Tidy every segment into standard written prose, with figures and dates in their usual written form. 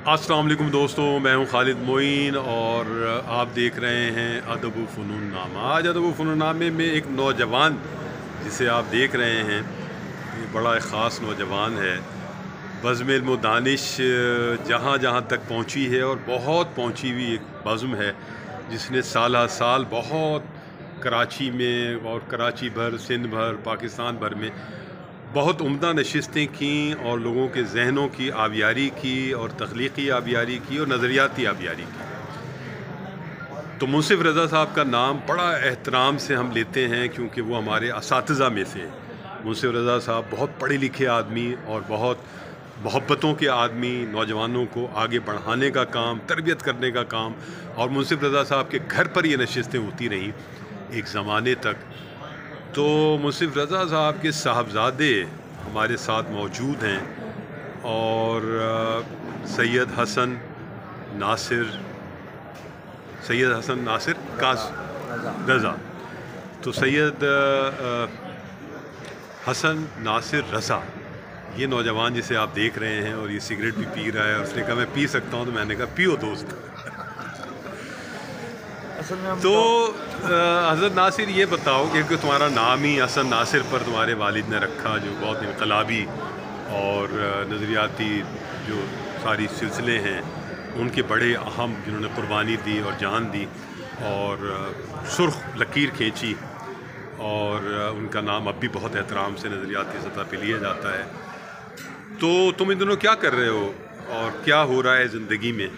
अस्सलाम वालेकुम दोस्तों, मैं हूं खालिद मोइन और आप देख रहे हैं अदब व फ़नून नामा। आज अदब व फ़नून नामे में एक नौजवान जिसे आप देख रहे हैं, ये बड़ा ख़ास नौजवान है। बज़्म इल्म व दानिश जहाँ जहाँ तक पहुँची है और बहुत पहुँची हुई एक बज़्म है जिसने साल साल बहुत कराची में और कराची भर, सिंध भर, पाकिस्तान भर में बहुत उम्दा नशिस्तें की और लोगों के जहनों की आबियारी की और तख्लीक़ी आबियारी की और नज़रियाती आबियारी की। तो मुंसिफ रज़ा साहब का नाम बड़ा एहतराम से हम लेते हैं क्योंकि वो हमारे असातिज़ा में से। मुंसिफ रज़ा साहब बहुत पढ़े लिखे आदमी और बहुत मोहब्बतों के आदमी, नौजवानों को आगे बढ़ाने का काम, तरबियत करने का काम। और मुंसिफ रज़ा साहब के घर पर ये नशिस्तें होती रहीं एक ज़माने तक। तो मुंसिफ रज़ा साहब के साहबजादे हमारे साथ मौजूद हैं और सैयद हसन नासिर कास रज़ा। तो सैयद हसन नासिर रज़ा, ये नौजवान जिसे आप देख रहे हैं और ये सिगरेट भी पी रहा है, और उसने कहा मैं पी सकता हूँ, तो मैंने कहा पियो दोस्त। तो हज़रत नासिर, ये बताओ क्योंकि तुम्हारा नाम ही हसन नासिर पर तुम्हारे वालिद ने रखा, जो बहुत इनकलाबी और नज़रियाती जो सारी सिलसिले हैं उनके बड़े अहम, जिन्होंने कुर्बानी दी और जान दी और सुर्ख लकीर खींची, और उनका नाम अब भी बहुत एहतराम से नज़रियाती सतह पे लिया जाता है। तो तुम इन दिनों क्या कर रहे हो और क्या हो रहा है ज़िंदगी में?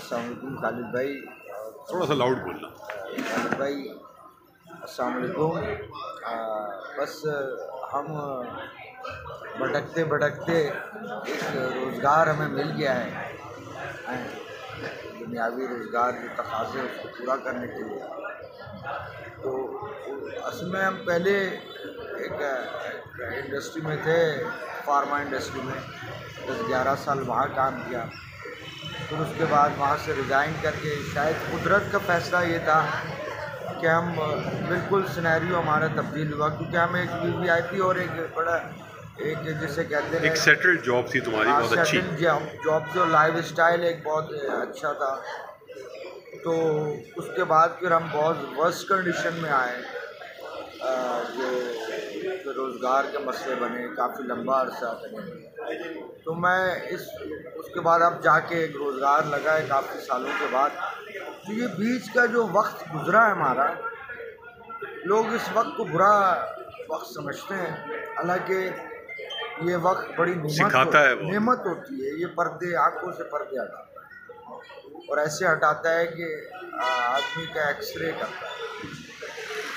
अस्सलामुअलैकुम खालिद भाई। थोड़ा सा लाउड बोलना। खालिद भाई अस्सलामुअलैकुम। बस हम भटकते भटकते एक रोज़गार हमें मिल गया है, दुनियावी रोज़गार जो तकाज़े उसको पूरा करने के लिए। तो असल में हम पहले एक इंडस्ट्री में थे, फार्मा इंडस्ट्री में 10-11 साल वहाँ काम किया। फिर उसके बाद वहाँ से रिज़ाइन करके, शायद कुदरत का फ़ैसला ये था कि हम बिल्कुल सिनेरियो हमारा तब्दील हुआ, क्योंकि हम एक वीवीआईपी और एक बड़ा एक जिसे कहते हैं एक सेटल्ड जॉब थी तुम्हारी, बहुत अच्छी जॉब, जो लाइफ स्टाइल एक बहुत अच्छा था। तो उसके बाद फिर हम बहुत वर्स्ट कंडीशन में आए, जो रोज़गार के मसले बने, काफ़ी लंबा अरसा बने। तो मैं उसके बाद अब जाके एक रोज़गार लगा है काफ़ी सालों के बाद। तो ये बीच का जो वक्त गुज़रा है हमारा, लोग इस वक्त को बुरा वक्त समझते हैं, हालांकि ये वक्त बड़ी नेमत होती है। ये पर्दे, आँखों से पर्दे हटाता है और ऐसे हटाता है कि आदमी का एक्सरे करता है,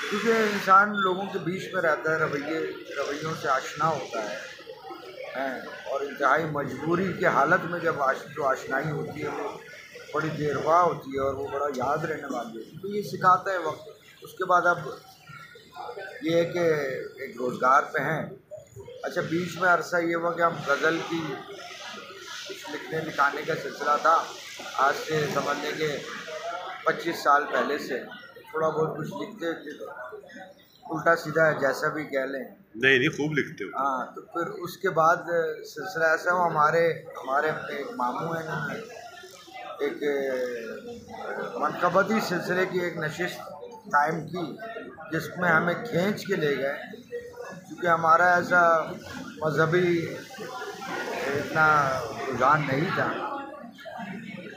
क्योंकि इंसान लोगों के बीच में रहता है, रवैयों से आशना होता है, और इंतहाई मजबूरी के हालत में जब जो आशनाई होती है वो बड़ी देरवा होती है और वो बड़ा याद रहने वाली होती है। तो ये सिखाता है वक्त। उसके बाद अब ये है कि एक रोज़गार पे हैं। अच्छा, बीच में अरसा ये हुआ कि हम गज़ल की कुछ लिखने लिखाने का सिलसिला था, आज से समझने के 25 साल पहले से थोड़ा बहुत कुछ लिखते थे, उल्टा सीधा जैसा भी कह लें। नहीं, खूब लिखते हो। हाँ, तो फिर उसके बाद सिलसिला ऐसा हुआ, हमारे अपने एक मामू हैं, इन्होंने एक मनकबती सिलसिले की एक नशिस्त कायम की, जिसमें हमें खींच के ले गए, क्योंकि हमारा ऐसा मजहबी इतना रुझान नहीं था।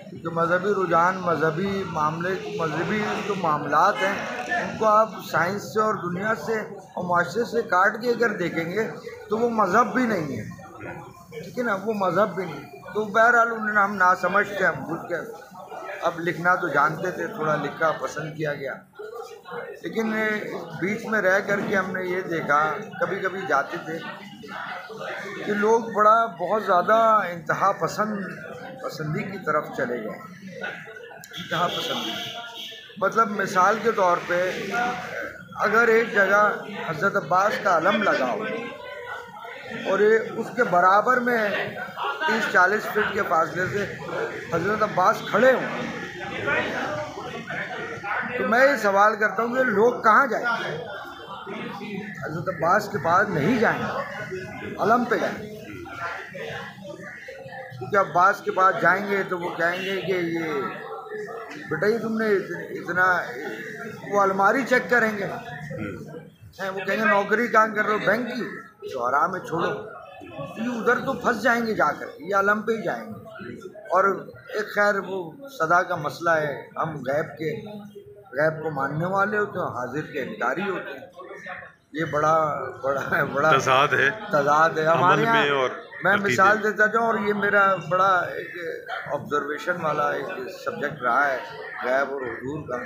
क्योंकि मजहबी रुझान, मजहबी जो मामलात हैं, उनको आप साइंस से और दुनिया से और माशरे से काट के अगर देखेंगे तो वो मज़हब भी नहीं है, ठीक है ना, वो मज़हब भी नहीं। तो बहरहाल उन्होंने, हम ना समझ के, हम भूल के, अब लिखना तो जानते थे, थोड़ा लिखा पसंद किया गया। लेकिन बीच में रह कर के हमने ये देखा, कभी कभी जाते थे कि लोग बहुत ज़्यादा इंतहा पसंदी की तरफ चले गए। इंतहा पसंदी मतलब मिसाल के तौर पे, अगर एक जगह हज़रत अब्बास का अलम लगा हो और ये उसके बराबर में 30-40 फीट के फासले से हज़रत अब्बास खड़े हों, तो मैं ये सवाल करता हूँ कि लोग कहाँ जाएंगे? हज़रत अब्बास के पास नहीं जाएंगे, अलम पे जाएंगे, क्योंकि अब्बास के पास जाएंगे तो वो कहेंगे कि ये बेटा ये तुमने इतना, वो अलमारी चेक करेंगे, वो कहेंगे नौकरी कहाँ कर रहे हो, बैंक की, तो आराम में छोड़ो, ये उधर तो फंस जाएंगे जाकर, ये आलम पे ही जाएंगे। और एक खैर वो सदा का मसला है, हम गैब को मानने वाले होते हैं, हाजिर के इनकारी होते हैं, ये बड़ा तजाद है हमारे यहाँ। और मैं मिसाल देता जाऊँ, और ये मेरा बड़ा एक ऑब्जर्वेशन वाला एक सब्जेक्ट रहा है गैब और हुजूर का।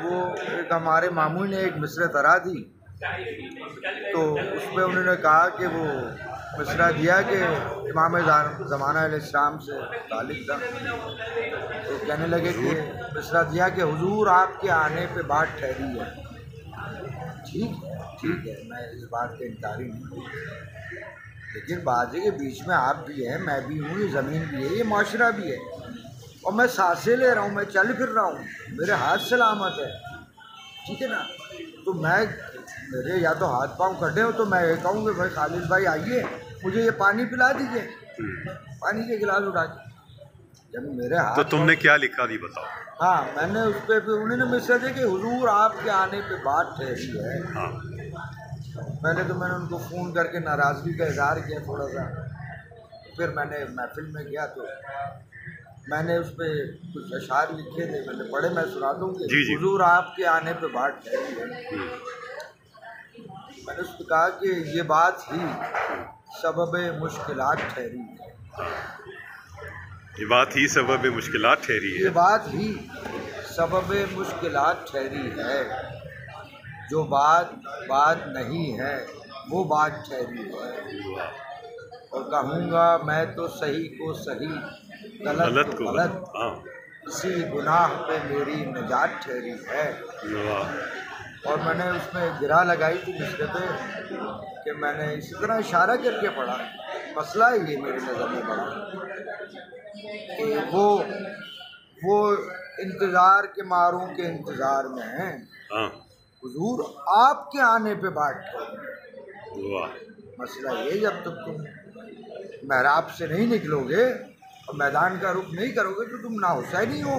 वो एक हमारे मामू ने एक मिसरे तरा दी, तो उसमें उन्होंने कहा कि वो मिसरा दिया कि इमाम ज़माना अलैहिस्सलाम से तालिक था, तो कहने लगे कि मिसरा दिया कि हुजूर आपके आने पे बात ठहरी है। ठीक है, मैं इस बात का इनकारी नहीं, लेकिन बात है कि बीच में आप भी हैं, मैं भी हूँ, ये ज़मीन भी है, ये माशरा भी है, और मैं सांसें ले रहा हूँ, मैं चल फिर रहा हूँ, मेरे हाथ सलामत है, ठीक है ना। तो मेरे या तो हाथ पांव कटे हो तो मैं ये कहूँगी भाई खालिद भाई आइए मुझे ये पानी पिला दीजिए, पानी के गिलास उठा के, जब मेरे हाथ। तो तुमने क्या लिखा थी बताओ? हाँ, मैंने उस पर उन्होंने मैसेज है कि हुजूर आपके आने पे बात ठहरी है। हाँ। पहले तो मैंने उनको फ़ोन करके नाराज़गी का इजहार किया थोड़ा सा, फिर मैंने महफिल में गया तो मैंने उस पर कुछ अशार लिखे थे, मैंने पढ़े, मैं सुना दूँगी। हुजूर आपके आने पे बात ठहरी है। मैंने उसको कहा कि ये बात ही सबबे मुश्किलात ठहरी है, ये बात ही सबबे मुश्किलात ठहरी है, ये बात ही सबबे मुश्किलात ठहरी है, जो बात नहीं है वो बात ठहरी है। और कहूँगा मैं तो सही को सही, गलत को गलत, इसी गुनाह पे मेरी निजात ठहरी है। और मैंने उसमें गिरा लगाई थी मिसरे पे कि मैंने इसी तरह इशारा करके पढ़ा। मसला ये मेरी नज़र में पड़ा कि वो इंतज़ार के मारों के इंतज़ार में हैं, हुजूर आपके आने पे बात ठहरी। मसला ये, जब तक तुम महराब से नहीं निकलोगे और मैदान का रुख नहीं करोगे तो तुम ना हुसैनी हो,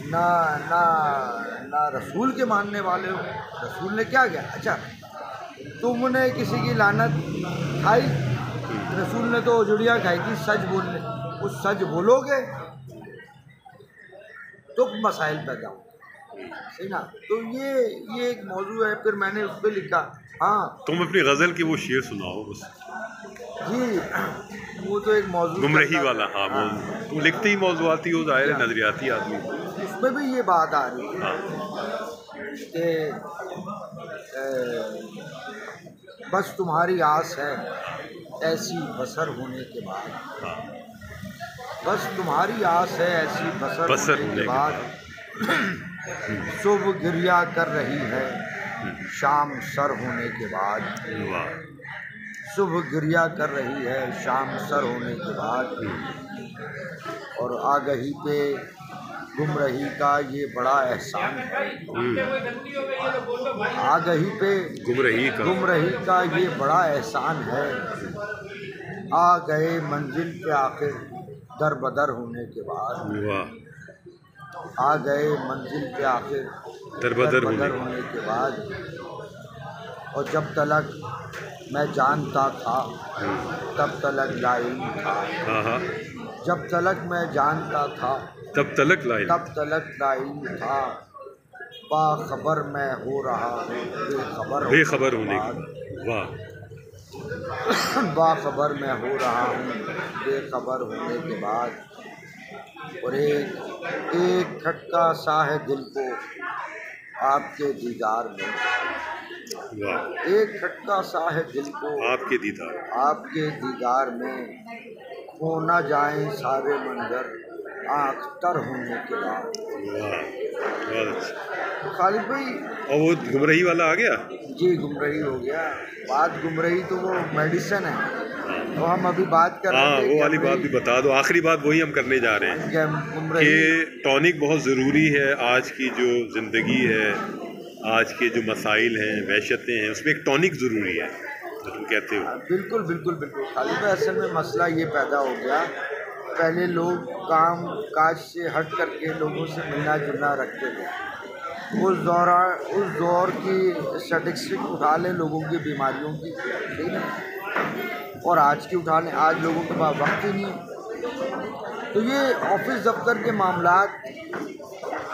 ना रसूल के मानने वाले हो। रसूल ने क्या किया? अच्छा, तुमने किसी की लानत खाई, रसूल ने तो जुड़िया खाई थी सच बोलने, उस सच बोलोगे तो मसाइल पैदा हो, सही ना। तो ये एक मौजू है। फिर मैंने उस पर लिखा। हाँ, तुम अपनी गज़ल की वो शेर सुनाओ बस। जी, वो तो एक मौजू गुमराही वाला। हाँ, तुम लिखते ही मौजूआती हो, ज़ाहिर है नजरियाती आदमी, उसमें भी ये बात आ रही है कि बस तुम्हारी आस है ऐसी बसर होने के बाद, बस तुम्हारी आस है ऐसी बसर होने के बाद, सुबह गिरिया कर रही है शाम सर होने के बाद, सुबह गिरिया कर रही है शाम सर होने के बाद, और आगही पे गुमराही का ये बड़ा एहसान है, आगही पे गुमराही का ये बड़ा एहसान है, आ गए मंजिल पे आखिर दर बदर होने के बाद, आ गए मंजिल पे आखिर दर बदर होने के बाद, और जब तलक मैं जानता था तब तलक लाइल था, जब तलक मैं जानता था तब तलक लाइल था, बाखबर मैं हो रहा हूँ बेखबर होने के बाद, बाखबर मैं हो रहा हूँ बेखबर होने के बाद, और एक खटका सा है दिल को आपके दीदार में, एक खटका सा है दिल को आपके दीदार में, खो ना जाए सारे मंजर आँख तर होने के बाद। तो खालिद भाई, और वो गुमराही वाला आ गया। जी, गुमराही हो गया। बात गुमराही तो वो मेडिसिन है, तो हम अभी बात कर रहे हैं। वो वाली बात भी बता दो, आखिरी बात वही हम करने जा रहे हैं कि टॉनिक बहुत ज़रूरी है आज की जो ज़िंदगी है, आज के जो मसाइल हैं, वहशतें हैं, उसमें एक टॉनिक ज़रूरी है, जो तुम कहते हो। बिल्कुल बिल्कुल बिल्कुल खालिद भाई, असल में मसला ये पैदा हो गया, पहले लोग काम काज से हट करके लोगों से मिलना जुलना रखते थे। उस दौर की स्टैटिस्टिक उठा लें लोगों की बीमारियों की, ठीक है, और आज की उठा लें, आज लोगों के पास वक्त ही नहीं है। तो ये ऑफिस दफ्तर के मामलात,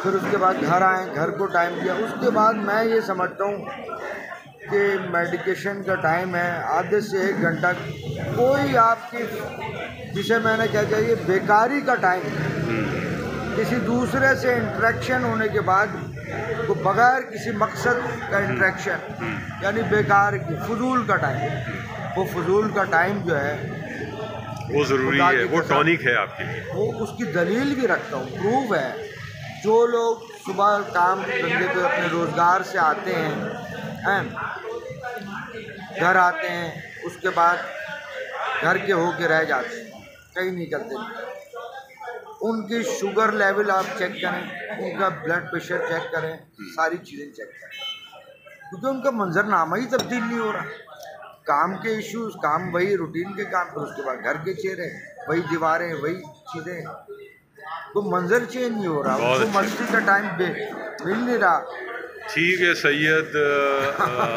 फिर उसके बाद घर आए, घर को टाइम दिया, उसके बाद मैं ये समझता हूँ कि मेडिकेशन का टाइम है, आधे से 1 घंटा कोई आपकी, जिसे मैंने क्या चाहिए, बेकारी का टाइम, किसी दूसरे से इंटरेक्शन होने के बाद वो बगैर किसी मकसद का इंटरेक्शन, यानी बेकार की फजूल का टाइम, वो फजूल का टाइम जो है वो ज़रूरी है, वो टॉनिक है आपके लिए। वो उसकी दलील भी रखता हूँ, प्रूफ है। जो लोग सुबह काम धंधे पे अपने रोज़गार से आते हैं, घर आते हैं, उसके बाद घर के होके रह जाते हैं, कहीं नहीं करते, उनकी शुगर लेवल आप चेक करें, उनका ब्लड प्रेशर चेक करें, सारी चीज़ें चेक करें, क्योंकि उनका मंजरनामा ही तब्दील नहीं हो रहा। काम के इश्यूज, काम वही रूटीन के काम, फिर उसके बाद घर के चेहरे, वही दीवारें, वही चीज़ें, तो मंजर चेंज नहीं हो रहा, उसको मस्ती का टाइम मिल नहीं रहा। ठीक है सैयद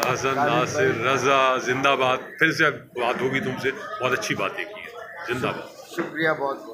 हसन नासिर रज़ा, जिंदाबाद। फिर से बात होगी तुमसे, बहुत अच्छी बातें की है, जिंदाबाद। शुक्रिया बहुत।